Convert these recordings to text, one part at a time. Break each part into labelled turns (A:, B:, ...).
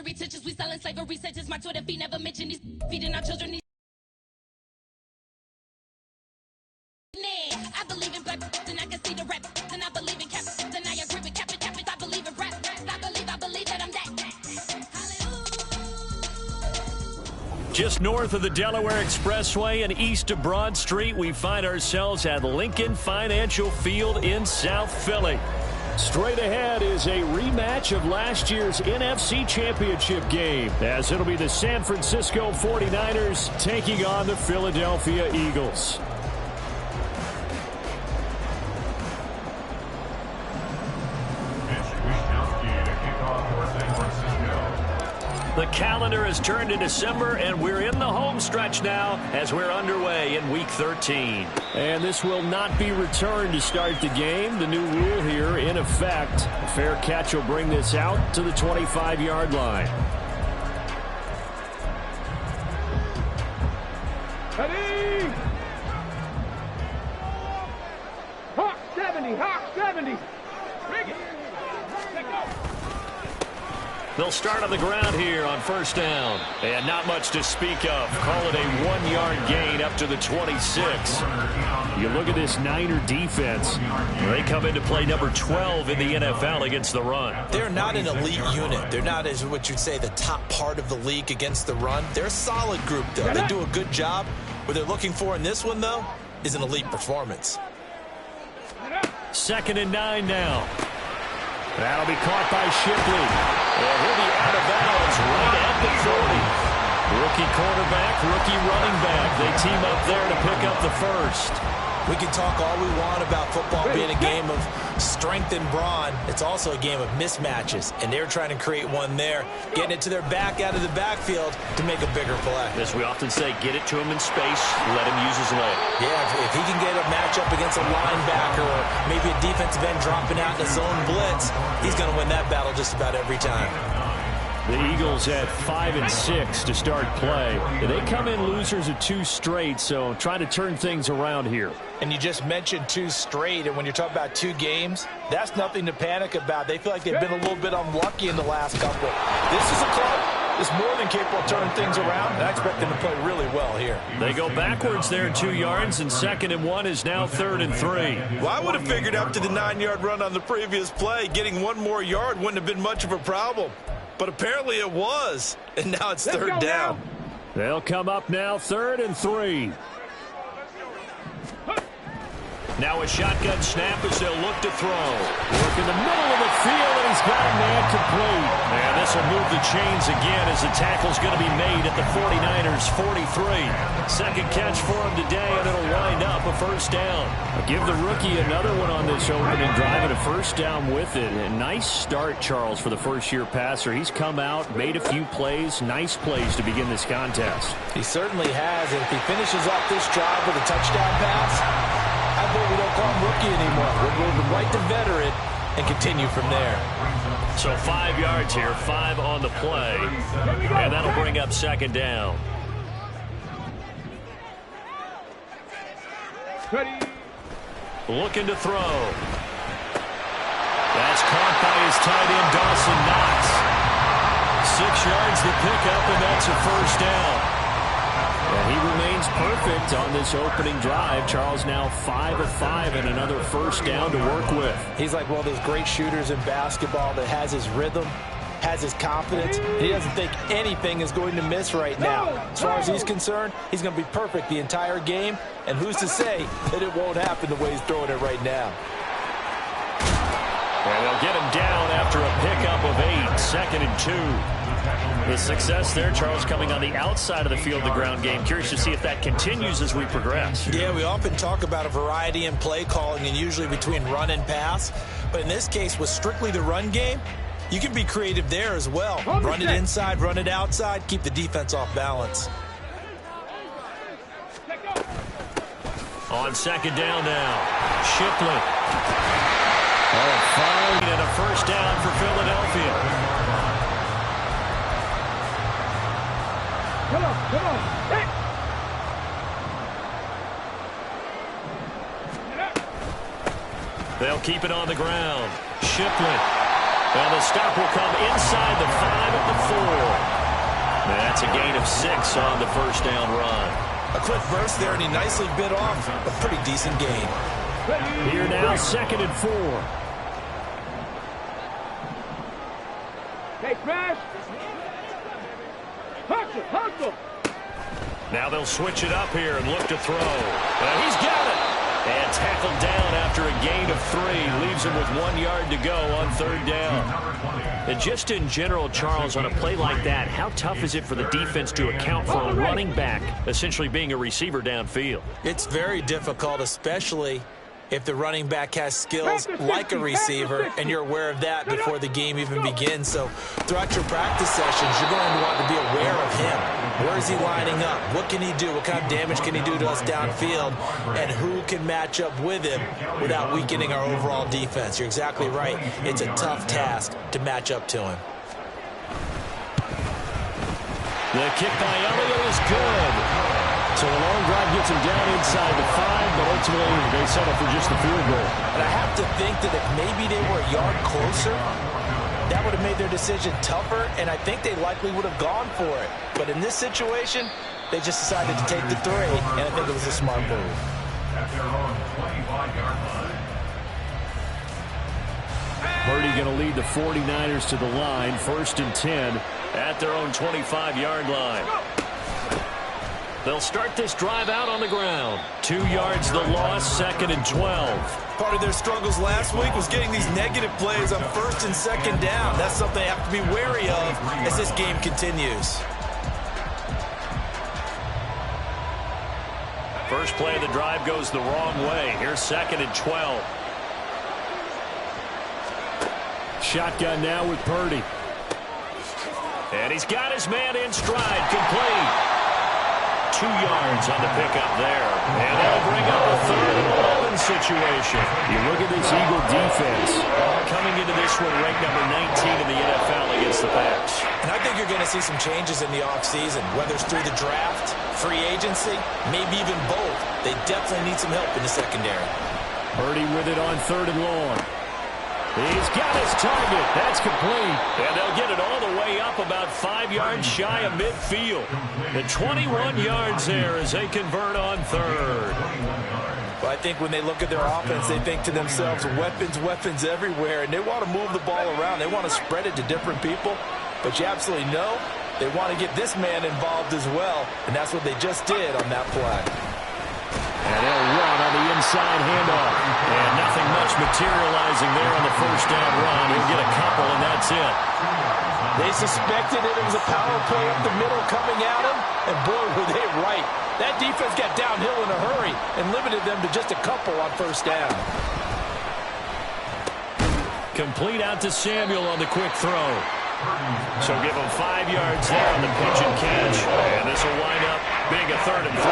A: Slavery teachers, we selling slavery sentences. My Twitter feed never mention these feeding our children. These I believe in black, and I can see the rap, and I believe in cap, and I agree with cap, I believe in rap, I believe that I'm that.
B: Just north of the Delaware Expressway and east of Broad Street, we find ourselves at Lincoln Financial Field in South Philly. Straight ahead is a rematch of last year's NFC Championship game, as it'll be the San Francisco 49ers taking on the Philadelphia Eagles. The calendar has turned to December, and we're in the home stretch now as we're underway in Week 13. And this will not be returned to start the game. The new rule here in effect. A fair catch will bring this out to the 25-yard line.
C: Ready! Hawk 70, Hawk 70. Bring it. Let go.
B: They'll start on the ground here on first down. And not much to speak of. Call it a 1-yard gain up to the 26. You look at this Niner defense. They come into play number 12 in the NFL against the run.
D: They're not an elite unit. They're not, as what you'd say, the top part of the league against the run. They're a solid group, though. They do a good job. What they're looking for in this one, though, is an elite performance.
B: 2nd and 9 now. That'll be caught by Shipley. And he'll be out of bounds right at the 40. Rookie quarterback, rookie running back. They team up there to pick up the first.
D: We can talk all we want about football being a game of strength and brawn. It's also a game of mismatches, and they're trying to create one there, getting it to their back out of the backfield to make a bigger play.
B: As we often say, get it to him in space, let him use his leg.
D: Yeah, if he can get a matchup against a linebacker or maybe a defensive end dropping out in a zone blitz, he's going to win that battle just about every time.
B: The Eagles at 5 and 6 to start play. They come in losers of 2 straight, so trying to turn things around here.
E: And you just mentioned 2 straight, and when you're talking about 2 games, that's nothing to panic about. They feel like they've been a little bit unlucky in the last couple. This is a club that's more than capable of turning things around, and I expect them to play really well here.
B: They go backwards there 2 yards, and 2nd and 1 is now 3rd and 3.
F: Well, I would have figured after the 9-yard run on the previous play, getting 1 more yard wouldn't have been much of a problem. But apparently it was, and now it's 3rd down.
B: They'll come up now 3rd and 3. Now a shotgun snap as they'll look to throw. Work in the middle of the field, and he's got a man complete. And this will move the chains again as the tackle's going to be made at the 49ers' 43. Second catch for him today, and it'll wind up a first down. Give the rookie another one on this opening drive and a first down with it. A nice start, Charles, for the first-year passer. He's come out, made a few plays, nice plays to begin this contest.
E: He certainly has, and if he finishes off this drive with a touchdown pass, I bet we don't call him rookie anymore. We'll move him right to veteran and continue from there.
B: So 5 yards here, 5 on the play, and that'll bring up 2nd down. Looking to throw. That's caught by his tight end, Dawson Knox. 6 yards to pick up, and that's a first down. And he remains perfect on this opening drive. Charles now 5 of 5 and another first down to work with.
E: He's like one of those great shooters in basketball that has his rhythm, has his confidence, and he doesn't think anything is going to miss right now. As far as he's concerned, he's going to be perfect the entire game, and who's to say that it won't happen the way he's throwing it right now.
B: And they'll get him down after a pickup of 8, 2nd and 2. The success there, Charles, coming on the outside of the field, the ground game. Curious to see if that continues as we progress.
D: Yeah, we often talk about a variety in play calling and usually between run and pass. But in this case, with strictly the run game, you can be creative there as well. Run it inside, run it outside, keep the defense off balance.
B: On 2nd down now, Shipley. Oh, 5 and a first down for Philadelphia.
C: Come on. Hey.
B: They'll keep it on the ground. Shipley. And the stop will come inside the 5 at the That's a gain of 6 on the first down run.
D: A quick burst there, and he nicely bit off a pretty decent gain.
B: Here now, 2nd and 4.
C: Hey, Smash! Hustle, hustle!
B: Now they'll switch it up here and look to throw. He's got it! And tackled down after a gain of 3. Leaves him with 1 yard to go on 3rd down. And just in general, Charles, on a play like that, how tough is it for the defense to account for a running back essentially being a receiver downfield?
D: It's very difficult, especially if the running back has skills like a receiver, and you're aware of that before the game even begins. So throughout your practice sessions, you're going to want to be aware of him. Where is he lining up? What can he do? What kind of damage can he do to us downfield? And who can match up with him without weakening our overall defense? You're exactly right. It's a tough task to match up to him.
B: The kick by Elliott is good. So the long drive gets him down inside the 5, but ultimately they settle for just the field goal.
D: And I have to think that if maybe they were a yard closer, that would have made their decision tougher, and I think they likely would have gone for it. But in this situation, they just decided to take the 3, and I think it was a smart move.
G: At their own 25-yard line.
B: Purdy going to lead the 49ers to the line, 1st and 10 at their own 25-yard line. They'll start this drive out on the ground. 2 yards the loss, 2nd and 12.
D: Part of their struggles last week was getting these negative plays on 1st and 2nd down. That's something they have to be wary of as this game continues.
B: First play of the drive goes the wrong way. Here's 2nd and 12. Shotgun now with Purdy. And he's got his man in stride, complete. 2 yards on the pickup there. And that'll bring up a 3rd and 11 situation. You look at this Eagle defense coming into this one ranked number 19 in the NFL against the Pats.
D: And I think you're going to see some changes in the offseason, whether it's through the draft, free agency, maybe even both. They definitely need some help in the secondary.
B: Purdy with it on 3rd and long. He's got his target. That's complete. And they'll get it all the way up about 5 yards shy of midfield. And 21 yards there as they convert on 3rd.
D: Well, I think when they look at their offense, they think to themselves, weapons, weapons everywhere. And they want to move the ball around. They want to spread it to different people. But you absolutely know they want to get this man involved as well. And that's what they just did on that play.
B: And they'll run on the inside handoff. And nothing much materializing there on the 1st down run. He'll get a couple, and that's it.
D: They suspected it was a power play up the middle coming at him, and boy, were they right. That defense got downhill in a hurry and limited them to just a couple on 1st down.
B: Complete out to Samuel on the quick throw. So give him 5 yards there on the pitch and catch. And this will wind up being a 3rd and 3.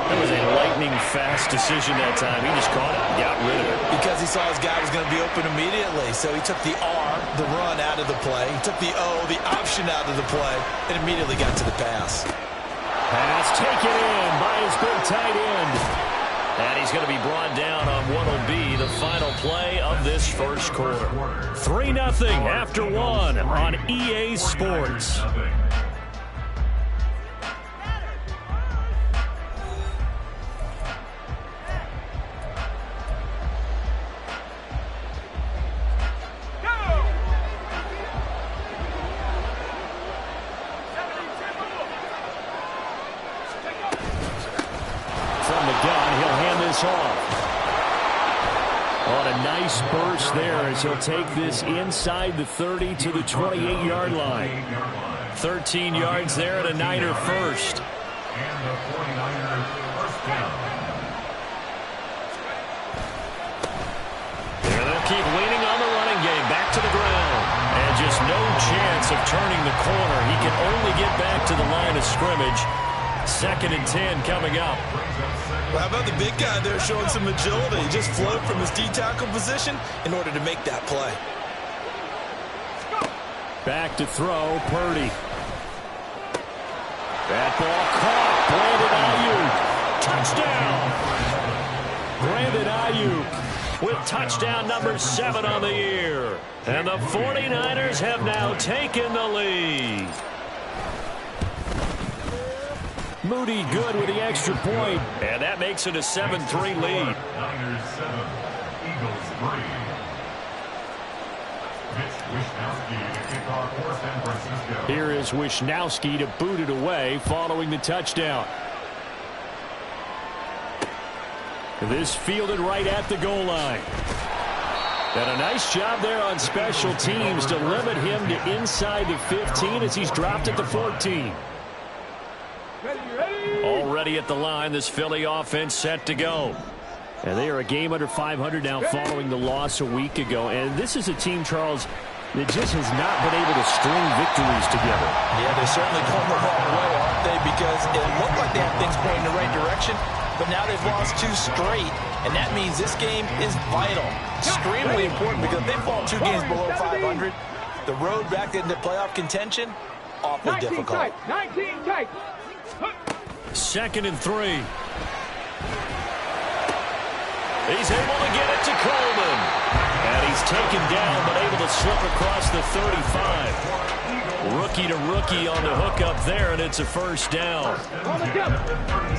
B: That was a lightning-fast decision that time. He just caught it and got rid of it.
D: Because he saw his guy was going to be open immediately. So he took the R, the run, out of the play. He took the O, the option, out of the play, and immediately got to the pass.
B: Pass taken in by his big tight end. And he's going to be brought down on what will be the final play of this 1st quarter. 3-0 after 1 on EA Sports. Off. On a nice burst there as he'll take this inside the 30 to the 28-yard line. 13 yards there at a Niner first.
G: And the 49ers first down.
B: There they'll keep leaning on the running game. Back to the ground. And just no chance of turning the corner. He can only get back to the line of scrimmage. 2nd and 10 coming up.
D: Well, how about the big guy there showing some agility? He just flowed from his D-tackle position in order to make that play.
B: Back to throw, Purdy. That ball caught. Brandon Ayuk. Touchdown. Brandon Ayuk with touchdown number 7 on the year. And the 49ers have now taken the lead. Moody good with the extra point. And that makes it a 7-3 lead.
G: Niners 7, Eagles 3. Mitch Wishnowsky to kick off for San Francisco.
B: Here is Wishnowsky to boot it away following the touchdown. This fielded right at the goal line. And a nice job there on special teams to limit him to inside the 15 as he's dropped at the 14. Already at the line, this Philly offense set to go. And they are a game under 500 now following the loss a week ago. And this is a team, Charles, that just has not been able to string victories together.
E: Yeah, they're certainly going the wrong way, aren't they? Because it looked like they had things pointing in the right direction, but now they've lost 2 straight. And that means this game is vital. Extremely important because if they fall 2 games below 500, the road back into playoff contention, awfully difficult.
C: 19 tight.
B: 2nd and 3. He's able to get it to Coleman. And he's taken down, but able to slip across the 35. Rookie to rookie on the hook up there, and it's a first down.
C: On the double.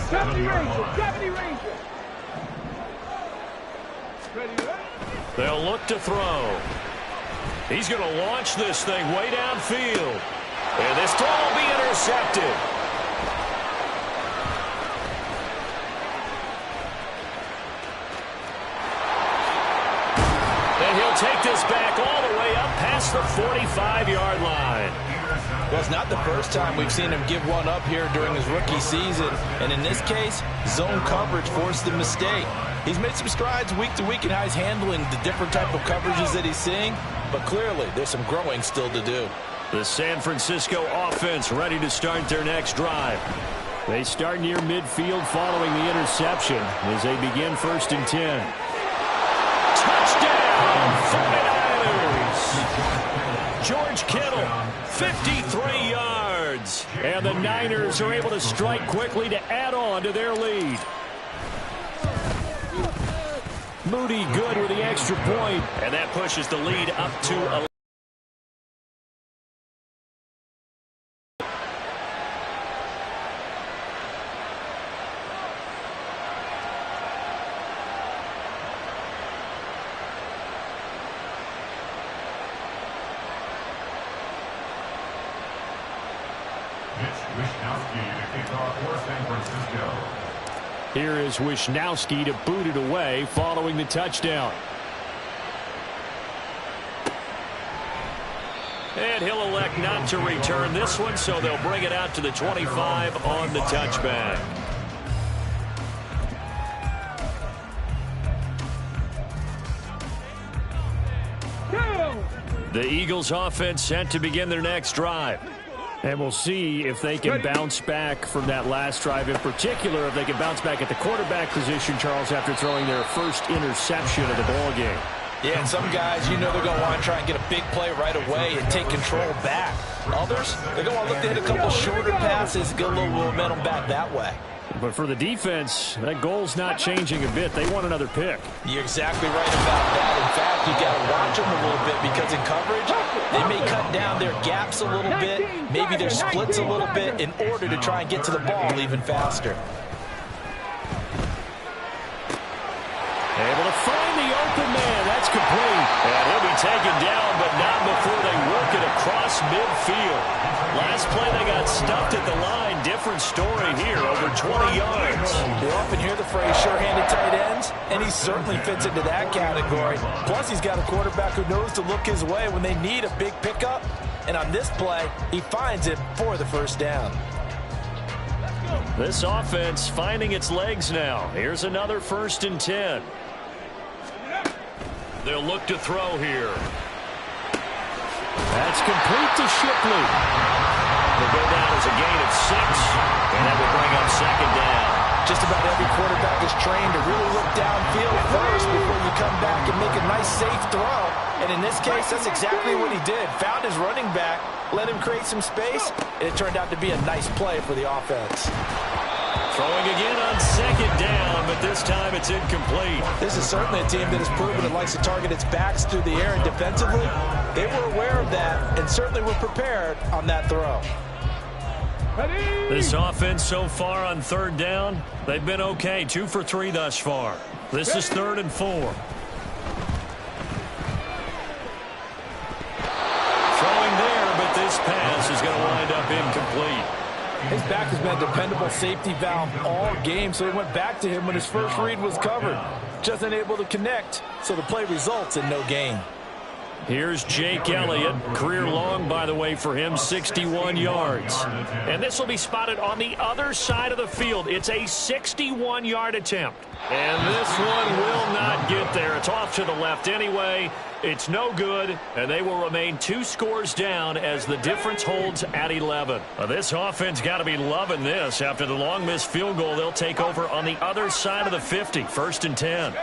C: 70 Ranger. 70 Ranger.
B: They'll look to throw. He's going to launch this thing way downfield. And this throw will be intercepted. And he'll take this back all the way up past the 45-yard line.
E: Well, it's not the first time we've seen him give one up here during his rookie season. And in this case, zone coverage forced the mistake. He's made some strides week to week in how he's handling the different type of coverages that he's seeing. But clearly, there's some growing still to do.
B: The San Francisco offense ready to start their next drive. They start near midfield following the interception as they begin 1st and 10. Touchdown, 49ers! George Kittle, 53 yards. And the Niners are able to strike quickly to add on to their lead. Moody good with the extra point. And that pushes the lead up to 11. Here is Wishnowsky to boot it away following the touchdown. And he'll elect not to return this one, so they'll bring it out to the 25 on the touchback. The Eagles offense set to begin their next drive. And we'll see if they can bounce back from that last drive. In particular, if they can bounce back at the quarterback position, Charles, after throwing their first interception of the ball game.
E: Yeah, and some guys, you know they're going to want to try and get a big play right away and take control back. Others, they're going to want to look to hit a couple shorter passes, get a little momentum back that way.
B: But for the defense, that goal's not changing a bit. They want another pick.
E: You're exactly right about that. In fact, you got to watch them a little bit because in coverage, they may cut down their gaps a little bit, maybe their splits a little bit in order to try and get to the ball even faster.
B: Able to find the open man. That's complete. And he'll be taken down, but not before they work it across midfield. Last play, they got stuffed at the line. Different story here, over 20 yards.
E: You often hear the phrase sure-handed tight ends, and he certainly fits into that category. Plus, he's got a quarterback who knows to look his way when they need a big pickup. And on this play, he finds it for the first down.
B: This offense finding its legs now. Here's another 1st and 10. They'll look to throw here. That's complete to Shipley. They'll go down as a gain of 6, and that will bring up 2nd down.
E: Just about every quarterback is trained to really look downfield first before you come back and make a nice, safe throw. And in this case, that's exactly what he did. Found his running back, let him create some space, and it turned out to be a nice play for the offense.
B: Throwing again on 2nd down, but this time it's incomplete.
E: This is certainly a team that has proven it likes to target its backs through the air and defensively. They were aware of that and certainly were prepared on that throw.
B: This offense so far on third down, they've been okay. 2 for 3 thus far. This is 3rd and 4. Throwing there, but this pass is going to wind up incomplete.
E: His back has been a dependable safety valve all game, so he went back to him when his first read was covered. Just unable to connect, so the play results in no gain.
B: Here's Jake Elliott. Career long, by the way, for him, 61 yards. And this will be spotted on the other side of the field. It's a 61-yard attempt. And this one will not get there. It's off to the left anyway. It's no good, and they will remain 2 scores down as the difference holds at 11. This offense got to be loving this. After the long missed field goal, they'll take over on the other side of the 50, 1st and 10.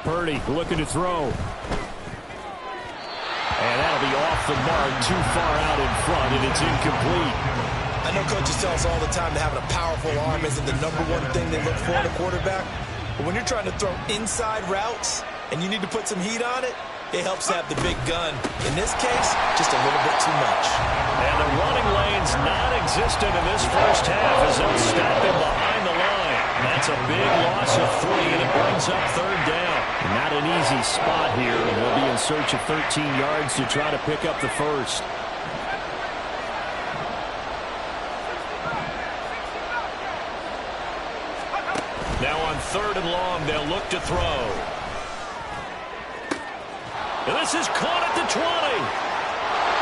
B: Purdy looking to throw. And that'll be off the mark, too far out in front, and it's incomplete.
D: I know coaches tell us all the time that having a powerful arm isn't the #1 thing they look for in a quarterback. But when you're trying to throw inside routes and you need to put some heat on it, it helps to have the big gun. In this case, just a little bit too much.
B: And the running lane's non-existent in this first half as they'll stop him behind the line. That's a big loss of 3, and it brings up 3rd down.
H: Not an easy spot here. They'll be in search of 13 yards to try to pick up the first.
B: Now on 3rd and long, they'll look to throw. And this is caught at the 20.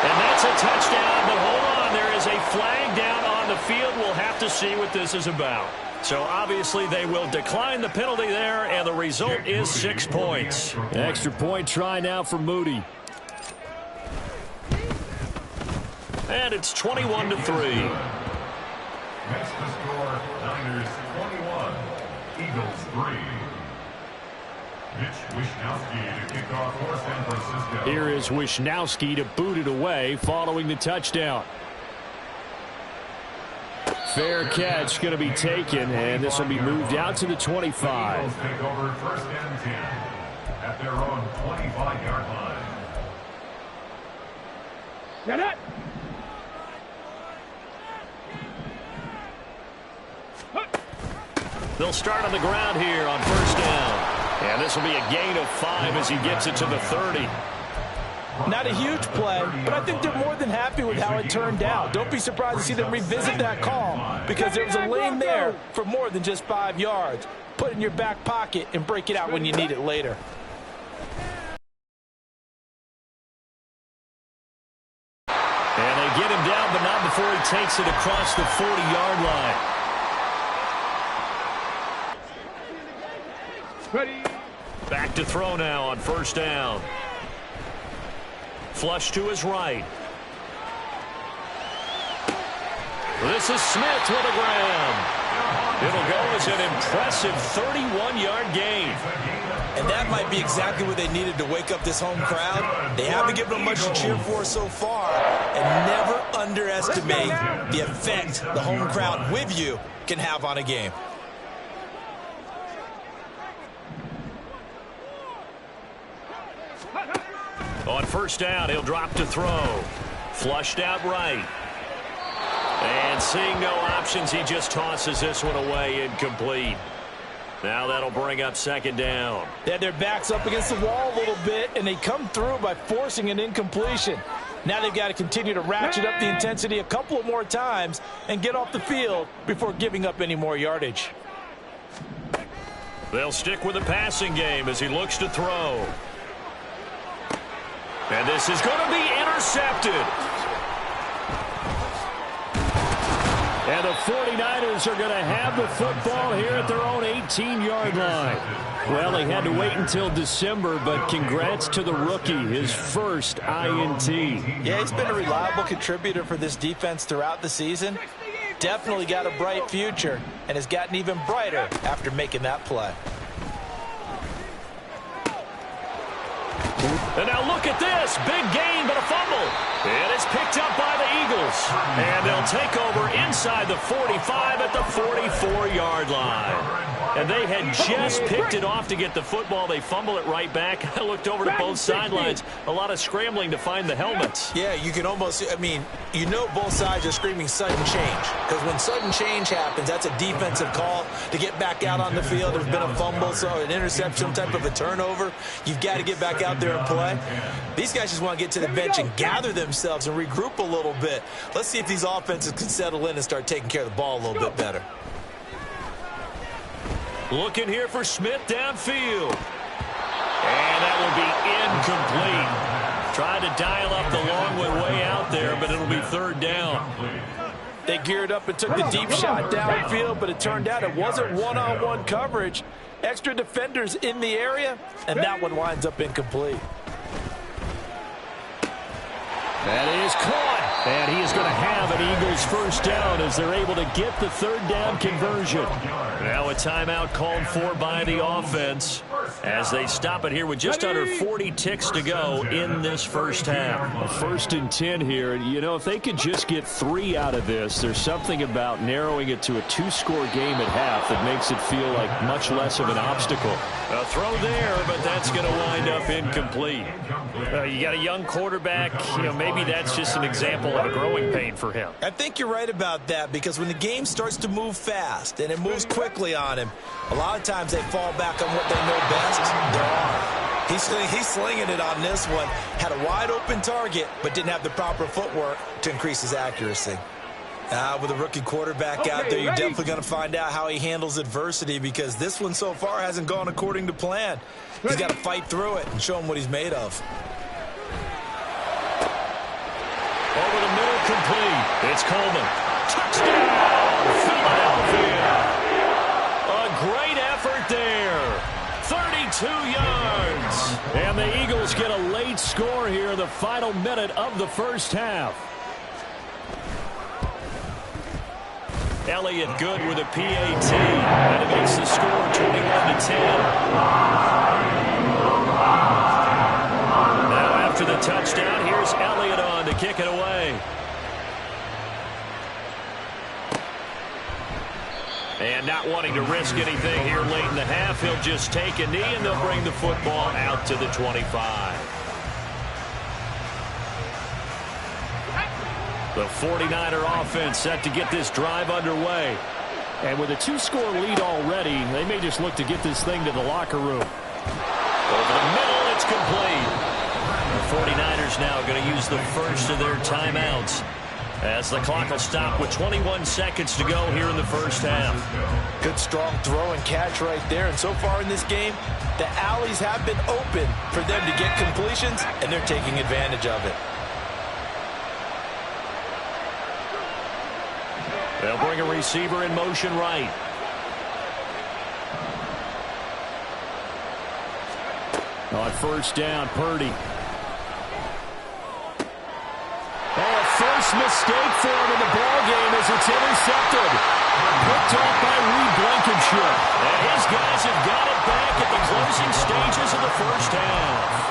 B: And that's a touchdown, but hold on. There is a flag down on the field. We'll have to see what this is about. So obviously they will decline the penalty there, and the result is 6 points.
H: Extra point try now for Moody.
B: And it's 21-3.
G: Next to score, Niners 21, Eagles 3. Mitch Wishnowsky to kick off for San Francisco.
H: Here is Wishnowsky to boot it away following the touchdown. Fair catch going to be taken, and this will be moved out to the 25.
G: Eagles take over 1st and 10 at their own 25-yard line.
C: Get it!
B: They'll start on the ground here on 1st down. And this will be a gain of 5 as he gets it to the 30.
E: Not a huge play, but I think they're more than happy with how it turned out. Don't be surprised to see them revisit that call because there was a lane there for more than just 5 yards. Put it in your back pocket and break it out when you need it later.
B: And they get him down, but not before he takes it across the 40-yard line.
C: Ready.
B: Back to throw now on 1st down. Flush to his right. This is Smith with a grab. It'll go as an impressive 31-yard gain.
D: And that might be exactly what they needed to wake up this home crowd. They haven't given them much to cheer for so far. And never underestimate the effect the home crowd with you can have on a game.
B: On 1st down, he'll drop to throw. Flushed out right. And seeing no options, he just tosses this one away, incomplete. Now that'll bring up 2nd down.
E: They had their backs up against the wall a little bit, and they come through by forcing an incompletion. Now they've got to continue to ratchet up the intensity a couple of more times and get off the field before giving up any more yardage.
B: They'll stick with the passing game as he looks to throw. And this is going to be intercepted.
H: And the 49ers are going to have the football here at their own 18-yard line. Well, they had to wait until December, but congrats to the rookie, his first INT.
E: Yeah, he's been a reliable contributor for this defense throughout the season. Definitely got a bright future and has gotten even brighter after making that play.
B: And now look at this. Big gain, but a fumble. And it's picked up by the Eagles. And they'll take over inside the 45 at the 44-yard line. And they had just picked it off to get the football. They fumble it right back. I looked over to both sidelines. A lot of scrambling to find the helmets.
D: Yeah, you can almost, you know both sides are screaming sudden change. Because when sudden change happens, that's a defensive call to get back out on the field. There's been a fumble, so an interception, type of a turnover. You've got to get back out there and play. These guys just want to get to the bench and gather themselves and regroup a little bit. Let's see if these offenses can settle in and start taking care of the ball a little bit better.
B: Looking here for Smith downfield. And that will be incomplete. Tried to dial up the long way out there, but it'll be third down.
E: They geared up and took the deep shot downfield, but it turned out it wasn't one-on-one coverage. Extra defenders in the area, and that one winds up incomplete.
B: That is caught. And he is going to have an Eagles first down as they're able to get the third down conversion. Now a timeout called for by the offense as they stop it here with just under 40 ticks to go in this first half.
H: A 1st and 10 here. You know, if they could just get 3 out of this, there's something about narrowing it to a 2-score game at half that makes it feel like much less of an obstacle.
B: A throw there, but that's going to wind up incomplete. You got a young quarterback. You know, maybe that's just an example of a growing pain for him.
D: I think you're right about that, because when the game starts to move fast and it moves quickly on him, a lot of times they fall back on what they know best, their arm. He's slinging it on this one. Had a wide open target, but didn't have the proper footwork to increase his accuracy. With a rookie quarterback out there, you're definitely going to find out how he handles adversity, because this one so far hasn't gone according to plan. He's got to fight through it and show him what he's made of.
B: Over the middle, complete. It's Coleman. Touchdown, Philadelphia. A great effort there. 32 yards.
H: And the Eagles get a late score here in the final minute of the first half.
B: Elliott good with a PAT. And it makes the score 21-10. Now after the touchdown, here's Elliott on to kick it away. And not wanting to risk anything here late in the half, he'll just take a knee and they'll bring the football out to the 25. The 49er offense set to get this drive underway.
H: And with a 2-score lead already, they may just look to get this thing to the locker room.
B: Over the middle, it's complete. The 49ers now going to use the first of their timeouts as the clock will stop with 21 seconds to go here in the first half.
E: Good strong throw and catch right there. And so far in this game, the alleys have been open for them to get completions, and they're taking advantage of it.
B: They'll bring a receiver in motion right.
H: On first down, Purdy.
B: And a first mistake for him in the ballgame as it's intercepted. Picked off by Reed Blankenship. And his guys have got it back at the closing stages of the first half.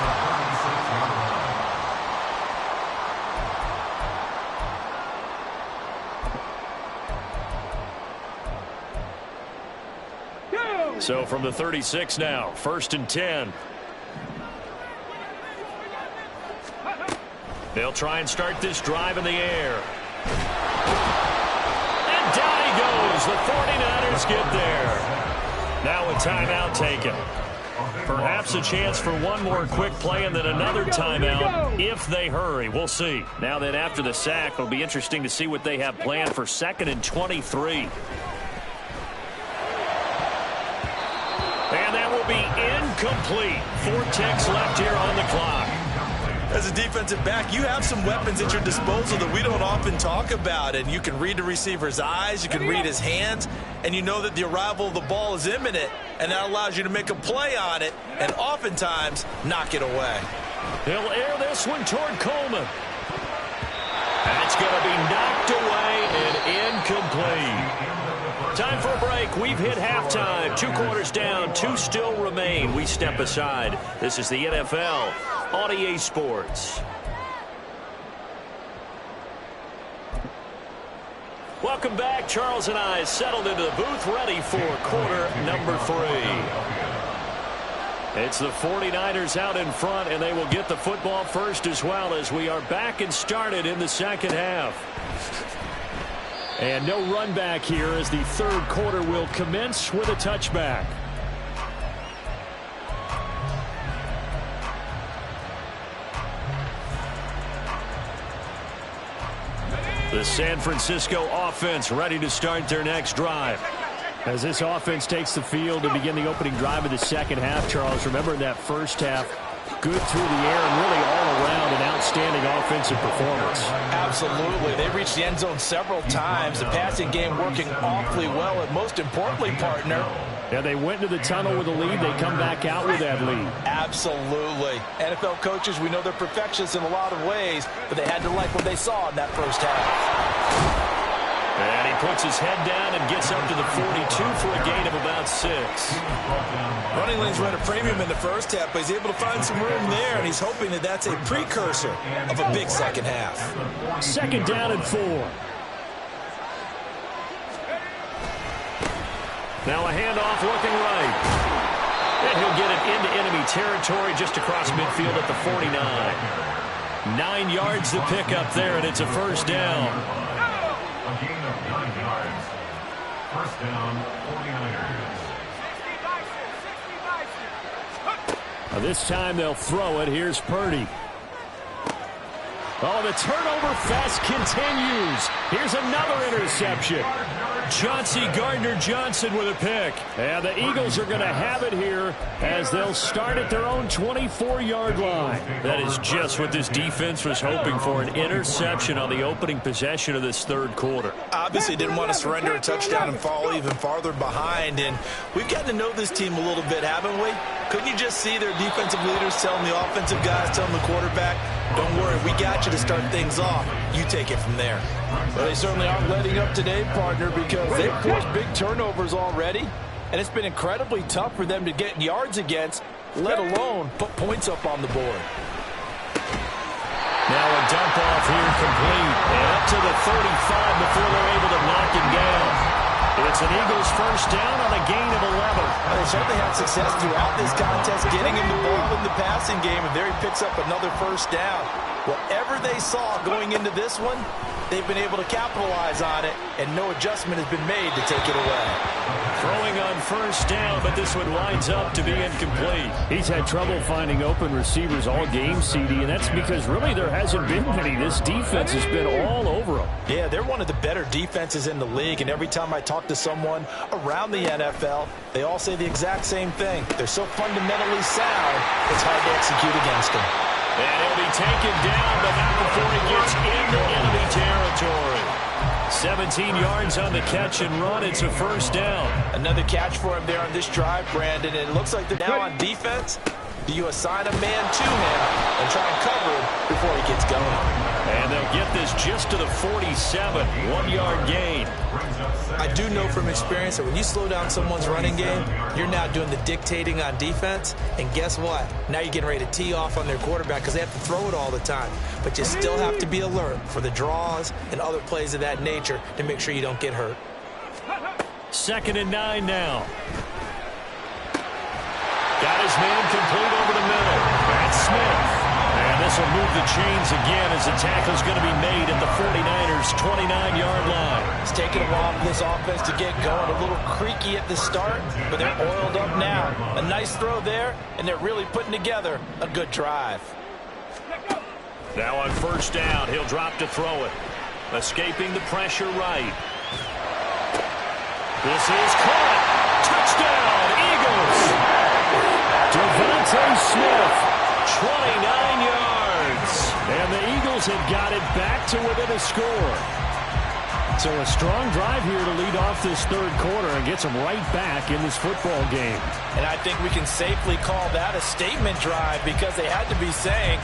B: So from the 36 now, 1st and 10. They'll try and start this drive in the air. And down he goes. The 49ers get there. Now a timeout taken. Perhaps a chance for one more quick play and then another timeout if they hurry. We'll see. Now that after the sack, it'll be interesting to see what they have planned for 2nd and 23. And that will be incomplete. 4 ticks left here on the clock.
D: As a defensive back, you have some weapons at your disposal that we don't often talk about. And you can read the receiver's eyes, you can read his hands, and you know that the arrival of the ball is imminent, and that allows you to make a play on it and oftentimes knock it away.
B: He'll air this one toward Coleman. That's going to be knocked away and incomplete. Time for a break. We've hit halftime. 2 quarters down. 2 still remain. We step aside. This is the NFL on EA Sports. Welcome back. Charles and I settled into the booth, ready for quarter number 3. It's the 49ers out in front, and they will get the football first as well, as we are back and started in the second half. And no run back here, as the third quarter will commence with a touchback. The San Francisco offense ready to start their next drive. As this offense takes the field to begin the opening drive of the second half, Charles, remember in that first half, good through the air and really all around an outstanding offensive performance.
E: Absolutely. They reached the end zone several times. The passing game working awfully well, and most importantly, partner,
H: yeah, they went into the tunnel with a lead. They come back out with that lead.
E: Absolutely. NFL coaches, we know they're perfectionists in a lot of ways, but they had to like what they saw in that first half.
B: And he puts his head down and gets up to the 42 for a gain of about 6.
D: Running lanes were at a premium in the first half, but he's able to find some room there, and he's hoping that that's a precursor of a big second half.
H: Second down and 4.
B: Now a handoff looking right. And he'll get it into enemy territory just across midfield at the 49. 9 yards to pick up there, and it's a first down.
G: A gain of 9 yards. First down, 49ers.
H: This time they'll throw it. Here's Purdy. Oh, the turnover fest continues. Here's another interception. Chauncey Gardner-Johnson with a pick. And the Eagles are going to have it here as they'll start at their own 24-yard line.
B: That is just what this defense was hoping for, an interception on the opening possession of this third quarter.
D: Obviously didn't want to surrender a touchdown and fall even farther behind, and we've gotten to know this team a little bit, haven't we? Couldn't you just see their defensive leaders telling the offensive guys, telling the quarterback, don't worry, we got you to start things off. You take it from there.
E: Well, they certainly aren't letting up today, partner, because they've forced big turnovers already, and it's been incredibly tough for them to get yards against, let alone put points up on the board.
B: Now a dump off here complete, and up to the 35 before they're able to knock him down. It's an Eagles first down on a gain of 11.
E: Well, they certainly had success throughout this contest getting him the ball in the passing game, and there he picks up another first down. Whatever they saw going into this one, they've been able to capitalize on it, and no adjustment has been made to take it away.
B: Throwing on first down, but this one winds up to be incomplete.
H: He's had trouble finding open receivers all game, CD, and that's because really there hasn't been many. This defense has been all over them.
E: Yeah, they're one of the better defenses in the league, and every time I talk to someone around the NFL, they all say the exact same thing. They're so fundamentally sound, it's hard to execute against them.
B: And he'll be taken down, but not before he gets into enemy territory. 17 yards on the catch and run. It's a first down.
E: Another catch for him there on this drive, Brandon. And it looks like they're now on defense. Do you assign a man to him and try and cover him before he gets going?
B: And they'll get this just to the 47. 1-yard gain.
D: I do know from experience that when you slow down someone's running game, you're now doing the dictating on defense. And guess what? Now you're getting ready to tee off on their quarterback because they have to throw it all the time. But you still have to be alert for the draws and other plays of that nature to make sure you don't get hurt.
B: 2nd and 9 now. Got his man complete over the middle. That's Smith. And this will move the chains again as the tackle's going to be made at the 49ers' 29-yard line.
E: It's taken a while for this offense to get going. A little creaky at the start, but they're oiled up now. A nice throw there, and they're really putting together a good drive.
B: Now on first down, he'll drop to throw it. Escaping the pressure right. This is caught. Touchdown, Eagles. Devontae Smith, 29 yards. And the Eagles have got it back to within a score.
H: So a strong drive here to lead off this third quarter and gets them right back in this football game.
E: And I think we can safely call that a statement drive because they had to be saying,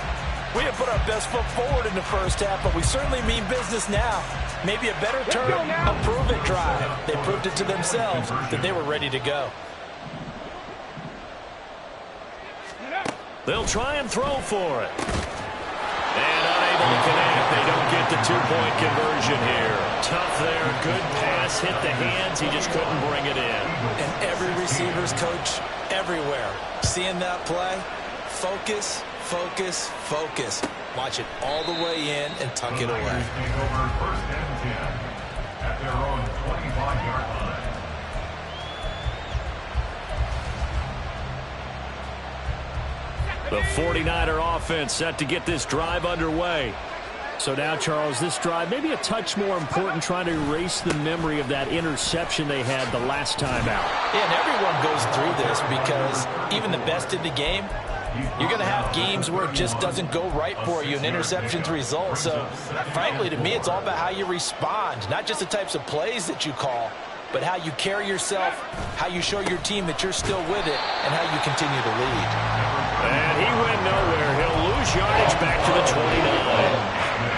E: we have put our best foot forward in the first half, but we certainly mean business now. Maybe a better term, a prove-it drive. They proved it to themselves that they were ready to go.
B: They'll try and throw for it. And unable to connect. They don't get the two-point conversion here. Tough there. Good pass. Hit the hands. He just couldn't bring it in.
D: And every receiver's coach everywhere. Seeing that play, focus, focus, focus. Watch it all the way in and tuck it away.
G: Take over 1st and 10 at their own 25-yard line.
B: The 49er offense set to get this drive underway.
H: So now, Charles, this drive maybe a touch more important, trying to erase the memory of that interception they had the last time out.
E: Yeah, and everyone goes through this because even the best in the game, you're going to have games where it just doesn't go right for you, and interceptions result. So, frankly, to me, it's all about how you respond, not just the types of plays that you call, but how you carry yourself, how you show your team that you're still with it, and how you continue to lead.
B: And he went nowhere. He'll lose yardage back to the 29.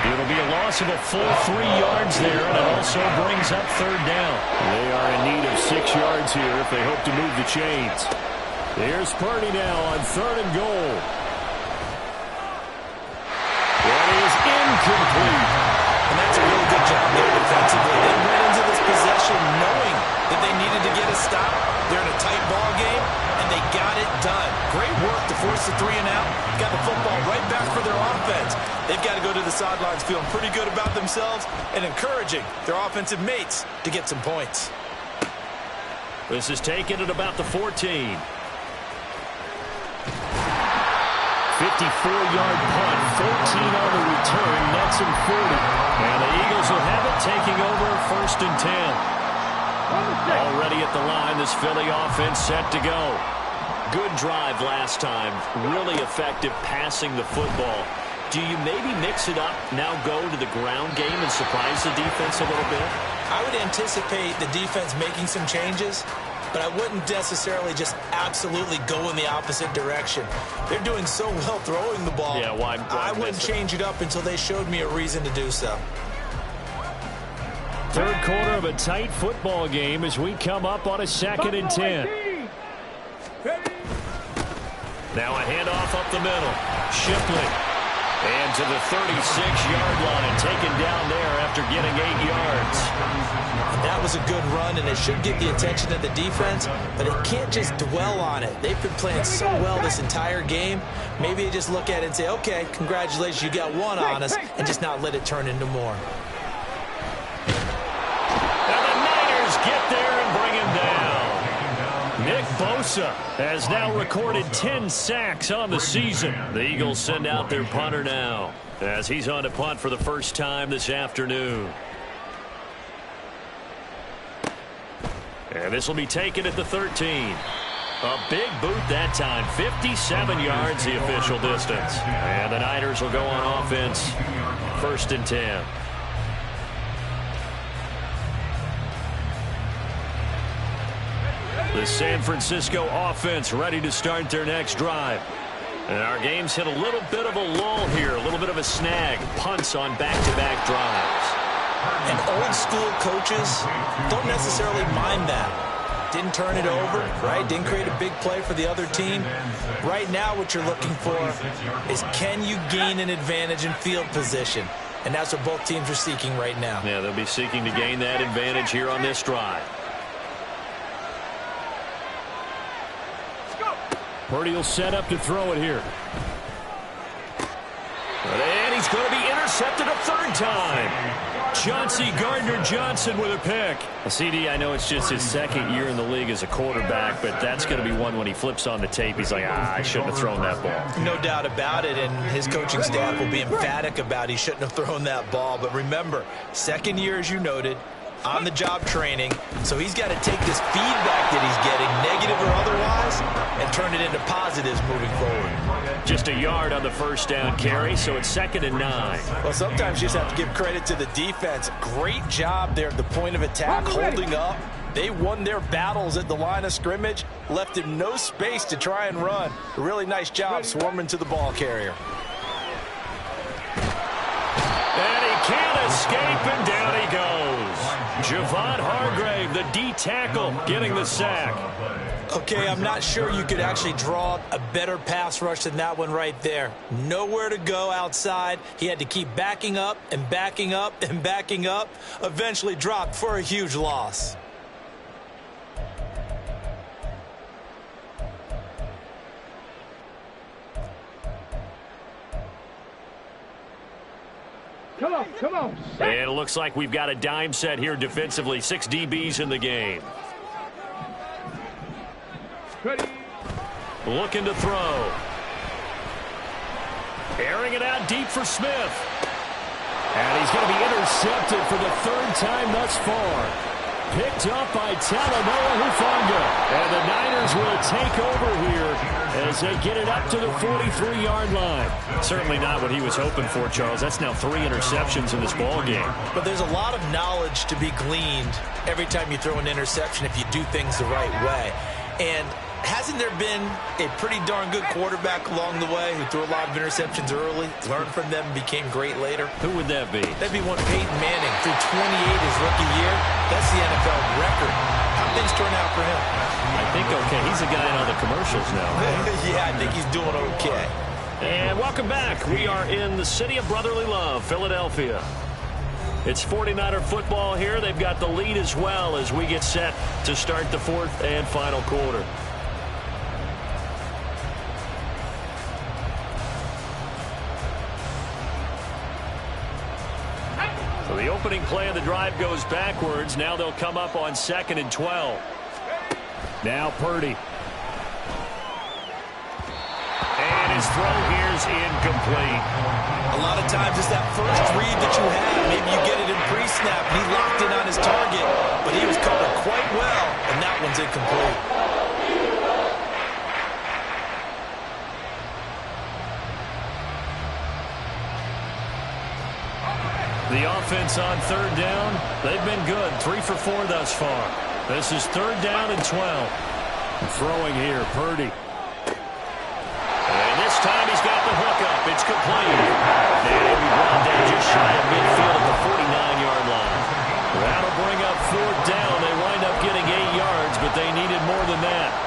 B: It'll be a loss of a full 3 yards there, and it also brings up 3rd down. They are in need of 6 yards here if they hope to move the chains. Here's Purdy now on 3rd and goal. That is incomplete.
D: And that's a really good job there defensively. They went into this possession knowing that they needed to get a stop. They're in a tight ball game, and they got it done. Great work to force the 3 and out. Got the football right back for their offense. They've got to go to the sidelines feeling pretty good about themselves and encouraging their offensive mates to get some points.
B: This is taken at about the 14. 54-yard punt, 14 on the return, nets him 40. And the Eagles will have it, taking over 1st and 10. Already at the line, this Philly offense set to go. Good drive last time, really effective passing the football. Do you maybe mix it up, now go to the ground game and surprise the defense a little bit?
D: I would anticipate the defense making some changes, but I wouldn't necessarily just absolutely go in the opposite direction. They're doing so well throwing the ball.
B: Yeah, why
D: I wouldn't change it up until they showed me a reason to do so.
B: 3rd quarter of a tight football game as we come up on a 2nd and 10. Now a handoff up the middle. Shipley. And to the 36-yard line, taken down there after getting 8 yards.
D: That was a good run, and it should get the attention of the defense, but it can't just dwell on it. They've been playing so well this entire game. Maybe they just look at it and say, okay, congratulations, you got 1 on us, and just not let it turn into more.
B: And the Niners get there and bring him down. Nick Bosa has now recorded 10 sacks on the season. The Eagles send out their punter now as he's on to punt for the first time this afternoon. And this will be taken at the 13. A big boot that time. 57 yards the official distance. And the Niners will go on offense. 1st and 10. The San Francisco offense ready to start their next drive. And our game's hit a little bit of a lull here, a little bit of a snag. Punts on back-to-back drives.
D: And old school coaches don't necessarily mind that. Didn't turn it over, right? Didn't create a big play for the other team. Right now what you're looking for is, can you gain an advantage in field position? And that's what both teams are seeking right now.
B: Yeah, they'll be seeking to gain that advantage here on this drive. Purdy will set up to throw it here. And he's going to be intercepted a 3rd time. Chauncey Gardner-Johnson with a pick. Well, CD, I know it's just his 2nd year in the league as a quarterback, but that's going to be one when he flips on the tape. He's like, I shouldn't have thrown that ball.
D: No doubt about it, and his coaching staff will be emphatic about he shouldn't have thrown that ball. But remember, 2nd year, as you noted, on-the-job training, so he's got to take this feedback that he's getting, negative or otherwise, and turn it into positives moving forward.
B: Just a yard on the 1st down carry, so it's 2nd and 9.
E: Well, sometimes you just have to give credit to the defense. Great job there at the point of attack, holding up. They won their battles at the line of scrimmage, left him no space to try and run. A really nice job swarming to the ball carrier.
B: And he can't escape, and down he goes. Javon Hargrave, the D tackle, getting the sack.
D: Okay, I'm not sure you could actually draw a better pass rush than that one right there. Nowhere to go outside. He had to keep backing up and backing up and backing up. Eventually dropped for a huge loss.
C: Come on, come on.
B: And it looks like we've got a dime set here defensively. 6 DBs in the game.
C: Ready.
B: Looking to throw. Airing it out deep for Smith. And he's going to be intercepted for the 3rd time thus far. Picked up by Talanoa Hufanga. And the Niners will take over here as they get it up to the 43-yard line. Certainly not what he was hoping for, Charles. That's now 3 interceptions in this ball game.
D: But there's a lot of knowledge to be gleaned every time you throw an interception if you do things the right way. And hasn't there been a pretty darn good quarterback along the way who threw a lot of interceptions early, learned from them, and became great later?
B: Who would that be?
D: That'd be one Peyton Manning. Threw 28 his rookie year. That's the NFL record. How things turn out for him?
B: I think okay. He's a guy in all the commercials now.
D: Yeah, I think he's doing okay.
B: And welcome back. We are in the city of brotherly love, Philadelphia. It's 49er football here. They've got the lead as well as we get set to start the 4th and final quarter. So the opening play of the drive goes backwards. Now they'll come up on 2nd and 12. Now Purdy. And his throw here's incomplete.
D: A lot of times it's that first read that you have. Maybe you get it in pre-snap, and he locked in on his target, but he was covered quite well, and that one's incomplete.
B: The offense on 3rd down, they've been good. 3 for 4 thus far. This is 3rd down and 12. Throwing here, Purdy. And this time he's got the hook up. It's complete. And he'll be brought down just shy of midfield at the 49-yard line. That'll bring up 4th down. They wind up getting 8 yards, but they needed more than that.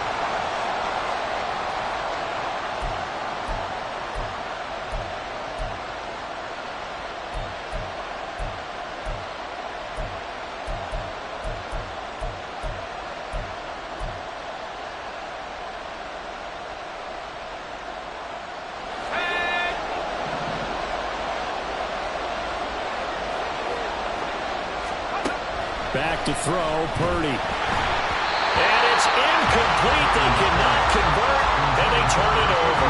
B: Back to throw, Purdy. And it's incomplete. They cannot convert, and they turn it over.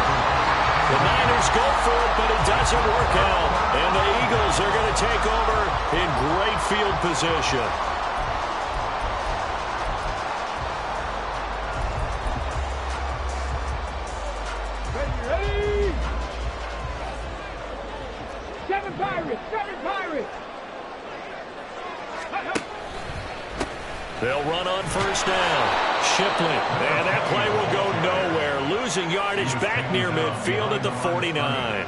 B: The Niners go for it, but it doesn't work out. And the Eagles are going to take over in great field position.
C: Ready. 7 Pirates, 7 Pirates.
B: They'll run on 1st down. Shipley, and that play will go nowhere. Losing yardage back near midfield at the 49.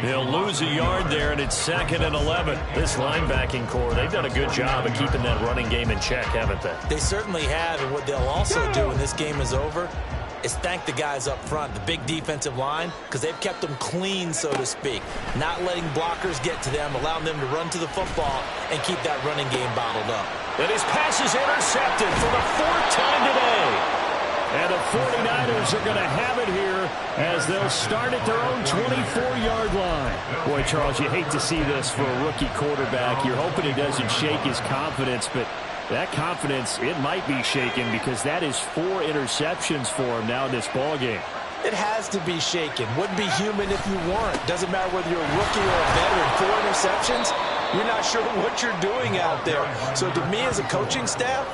B: They'll lose a yard there, and it's 2nd and 11. This linebacking core, they've done a good job of keeping that running game in check, haven't they?
D: They certainly have, and what they'll also do when this game is over is thank the guys up front, the big defensive line, because they've kept them clean, so to speak. Not letting blockers get to them, allowing them to run to the football and keep that running game bottled up.
B: And his pass is intercepted for the 4th time today. And the 49ers are going to have it here as they'll start at their own 24-yard line. Boy, Charles, you hate to see this for a rookie quarterback. You're hoping he doesn't shake his confidence, but that confidence, it might be shaken because that is 4 interceptions for him now in this ballgame.
D: It has to be shaken. Wouldn't be human if you weren't. Doesn't matter whether you're a rookie or a veteran. 4 interceptions, you're not sure what you're doing out there. So to me as a coaching staff,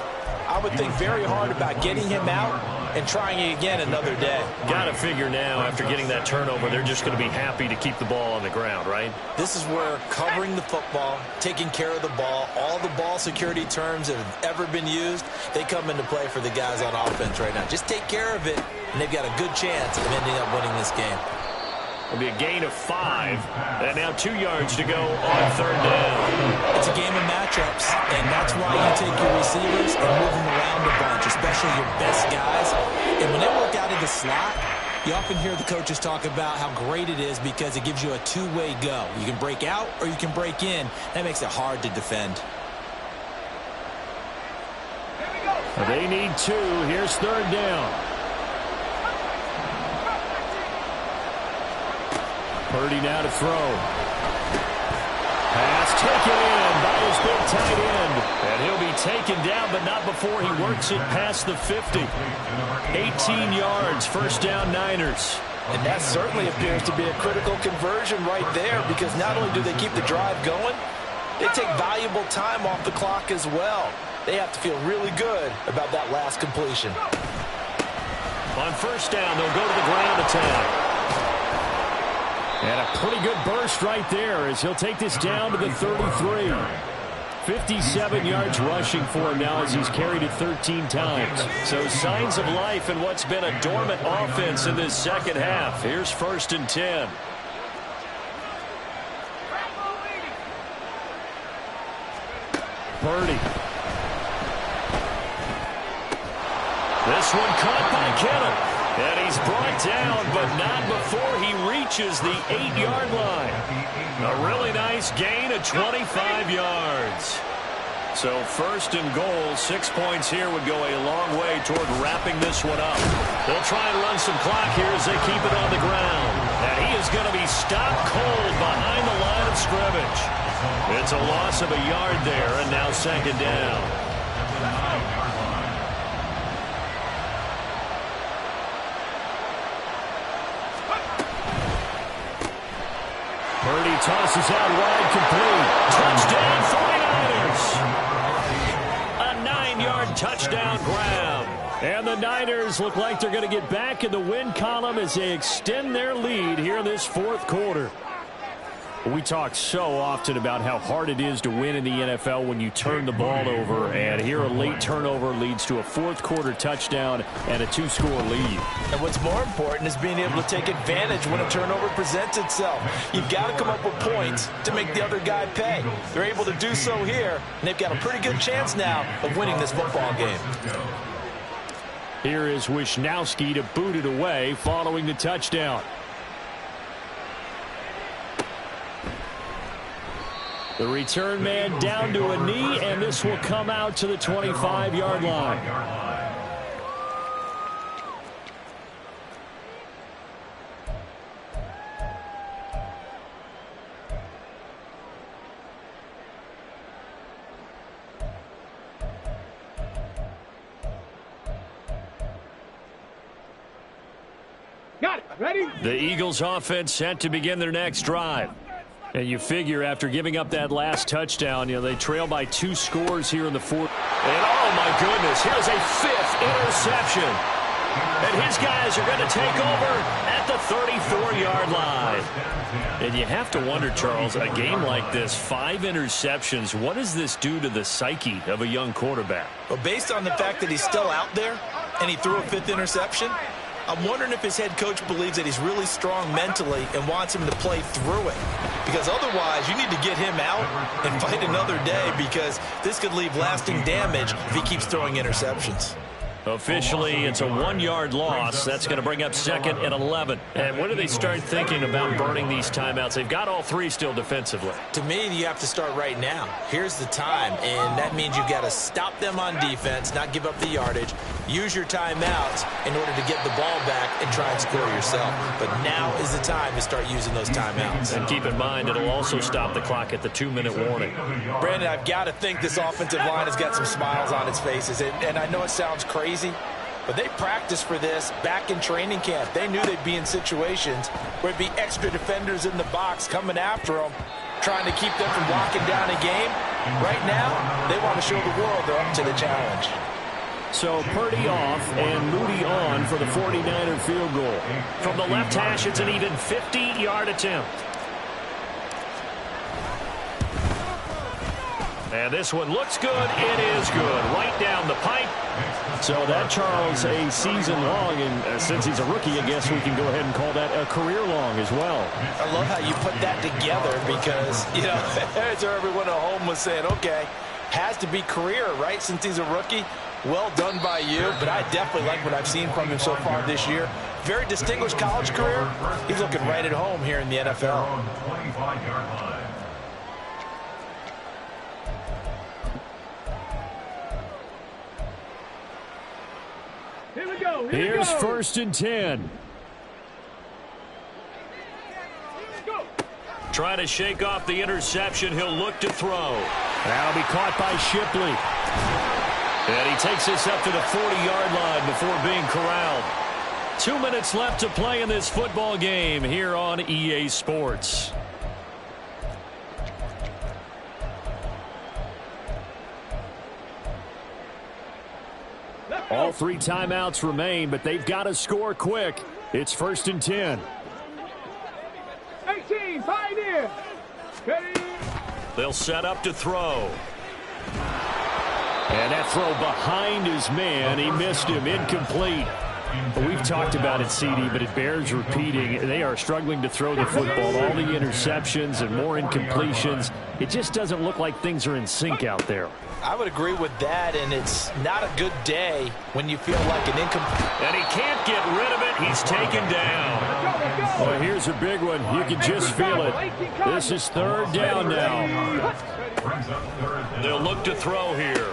D: I would think very hard about getting him out and trying it again another day.
B: Got to figure now, after getting that turnover, they're just going to be happy to keep the ball on the ground, right?
D: This is where covering the football, taking care of the ball, all the ball security terms that have ever been used, they come into play for the guys on offense right now. Just take care of it, and they've got a good chance of ending up winning this game.
H: It'll be a gain of 5. And now 2 yards to go on 3rd down.
D: It's a game of matchups, and that's why you take your receivers and move them around a bunch, especially your best guys. And when they work out of the slot, you often hear the coaches talk about how great it is because it gives you a two-way go. You can break out or you can break in. That makes it hard to defend.
H: They need 2. Here's 3rd down. Purdy now to throw. Pass taken in by his big tight end. And he'll be taken down, but not before he works it past the 50. 18 yards, 1st down Niners.
E: And that certainly appears to be a critical conversion right there, because not only do they keep the drive going, they take valuable time off the clock as well. They have to feel really good about that last completion.
H: On 1st down, they'll go to the ground attack. And a pretty good burst right there as he'll take this down to the 33. 57 yards rushing for him now as he's carried it 13 times. So signs of life in what's been a dormant offense in this second half. Here's 1st and 10. Purdy. This one caught by Kittle. And he's brought down, but not before he reaches the 8-yard line. A really nice gain of 25 yards. So 1st and goal, 6 points here would go a long way toward wrapping this one up. They'll try and run some clock here as they keep it on the ground. And he is going to be stopped cold behind the line of scrimmage. It's a loss of a yard there, and now 2nd down. Purdy tosses out wide, complete. Touchdown 49ers. A 9-yard touchdown grab. And the Niners look like they're going to get back in the win column as they extend their lead here in this 4th quarter. We talk so often about how hard it is to win in the NFL when you turn the ball over, and here a late turnover leads to a 4th quarter touchdown and a 2-score lead.
E: And what's more important is being able to take advantage when a turnover presents itself. You've got to come up with points to make the other guy pay. They're able to do so here, and they've got a pretty good chance now of winning this football game.
H: Here is Wisnowski to boot it away following the touchdown. The return man down to a knee, and this will come out to the 25-yard line.
C: Got it. Ready?
H: The Eagles offense set to begin their next drive. And you figure after giving up that last touchdown, they trail by 2 scores here in the 4th. And oh my goodness, here's a 5th interception. And his guys are going to take over at the 34-yard line. And you have to wonder, Charles, a game like this, 5 interceptions, what does this do to the psyche of a young quarterback?
D: Well, based on the fact that he's still out there and he threw a 5th interception, I'm wondering if his head coach believes that he's really strong mentally and wants him to play through it. Because otherwise, you need to get him out and fight another day, because this could leave lasting damage if he keeps throwing interceptions.
H: Officially, it's a 1-yard loss. That's going to bring up 2nd and 11. And when do they start thinking about burning these timeouts? They've got all 3 still defensively.
D: To me, you have to start right now. Here's the time, and that means you've got to stop them on defense, not give up the yardage, use your timeouts in order to get the ball back and try and score yourself. But now is the time to start using those timeouts.
H: And keep in mind, it'll also stop the clock at the 2-minute warning.
E: Brandon, I've got to think this offensive line has got some smiles on its faces. And I know it sounds crazy, but they practiced for this back in training camp. They knew they'd be in situations where it'd be extra defenders in the box coming after them, trying to keep them from locking down a game. Right now, they want to show the world they're up to the challenge.
H: So Purdy off and Moody on for the 49er field goal. From the left hash, it's an even 50-yard attempt. And this one looks good. It is good. Right down the pipe. So that, Charles, a season long, and since he's a rookie, I guess we can go ahead and call that a career long as well.
E: I love how you put that together because, you know, as everyone at home was saying, okay, has to be career, right, since he's a rookie. Well done by you, but I definitely like what I've seen from him so far this year. Very distinguished college career. He's looking right at home here in the NFL.
C: Here we go.
H: Here's 1st and 10.
C: Go.
B: Trying to shake off the interception. He'll look to throw.
H: That'll be caught by Shipley.
B: And he takes this up to the 40-yard line before being corralled. 2 minutes left to play in this football game here on EA Sports.
H: All 3 timeouts remain, but they've got to score quick. It's 1st and 10.
C: 18, Pioneer. Ready.
B: They'll set up to throw.
H: And that throw behind his man. He missed him. Incomplete. We've talked about it, CD, but it bears repeating. They are struggling to throw the football. All the interceptions and more incompletions. It just doesn't look like things are in sync out there.
E: I would agree with that, and it's not a good day when you feel like an incomplete.
B: And he can't get rid of it. He's taken down.
H: Well, here's a big one. You can just feel it. This is 3rd down now.
B: They'll look to throw here.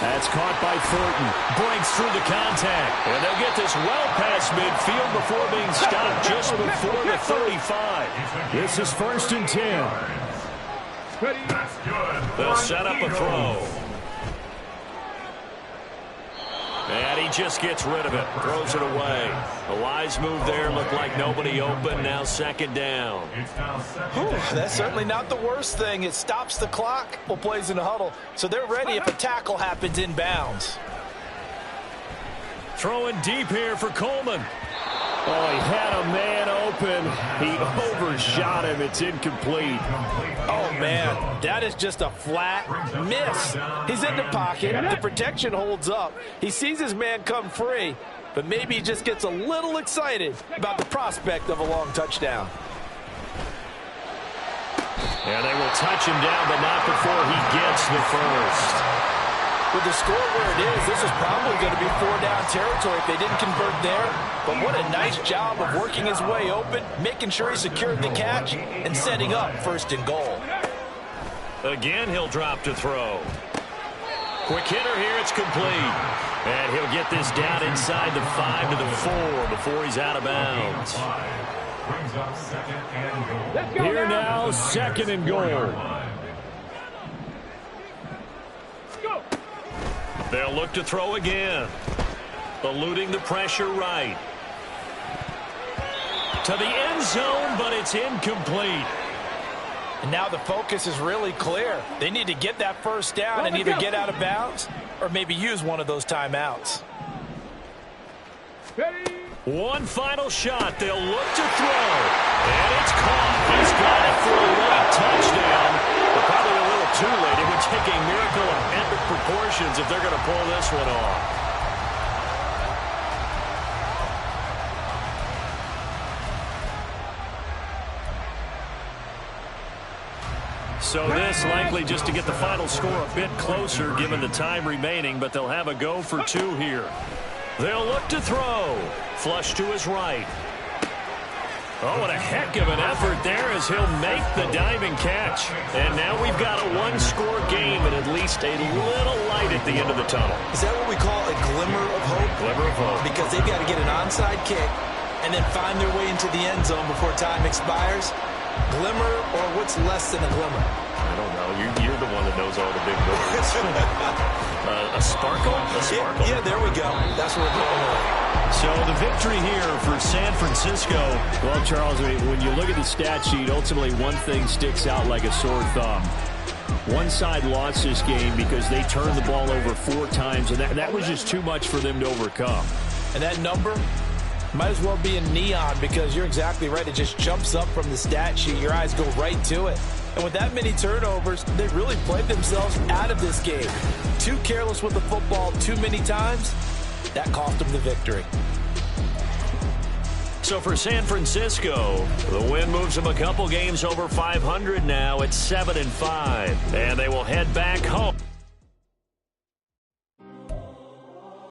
H: That's caught by Thornton.
B: Breaks through the contact. And they'll get this well past midfield before being stopped just before the 35.
H: This is 1st and 10.
B: They'll set up a throw. And he just gets rid of it. Throws it away. A wise move there. Looked like nobody open. Now 2nd down.
E: That's certainly not the worst thing. It stops the clock. Well, plays in a huddle. So they're ready if a tackle happens inbounds.
B: Throwing deep here for Coleman.
H: Oh, he had a man open. He overshot him. It's incomplete.
E: Oh, man, that is just a flat miss. He's in the pocket. The protection holds up. He sees his man come free, but maybe he just gets a little excited about the prospect of a long touchdown.
B: And they will touch him down, but not before he gets the first.
E: With the score where it is, this is probably going to be 4-down territory if they didn't convert there. But what a nice job of working his way open, making sure he secured the catch, and setting up 1st and goal.
B: Again, he'll drop to throw. Quick hitter here, it's complete. And he'll get this down inside the 5 to the 4 before he's out of bounds.
H: Here now, 2nd and goal.
B: They'll look to throw again. Eluding the pressure right. To the end zone, but it's incomplete.
E: And now the focus is really clear. They need to get that 1st down and either get out of bounds or maybe use one of those timeouts.
B: One final shot. They'll look to throw. And it's caught. He's got it for a late touchdown. But probably a little too late. It would take a miracle of epic proportions if they're going to pull this one off. So this likely just to get the final score a bit closer given the time remaining, but they'll have a go for 2 here. They'll look to throw. Flush to his right. Oh, what a heck of an effort there as he'll make the diving catch. And now we've got a 1-score game and at least a little light at the end of the tunnel.
D: Is that what we call a glimmer of hope?
B: Glimmer of hope.
D: Because they've got to get an onside kick and then find their way into the end zone before time expires. Glimmer or what's less than a glimmer?
B: I don't know. You're the one that knows all the big words. A sparkle? A sparkle.
D: Yeah, there we go. That's what we're going with.
H: So the victory here for San Francisco. Well, Charles, when you look at the stat sheet, ultimately one thing sticks out like a sore thumb. One side lost this game because they turned the ball over 4 times, and that was just too much for them to overcome.
E: And that number might as well be in neon because you're exactly right. It just jumps up from the stat sheet. Your eyes go right to it. And with that many turnovers, they really played themselves out of this game. Too careless with the football too many times, That cost them the victory.
B: So for San Francisco, the win moves them a couple games over 500 now at 7-5. And they will head back home.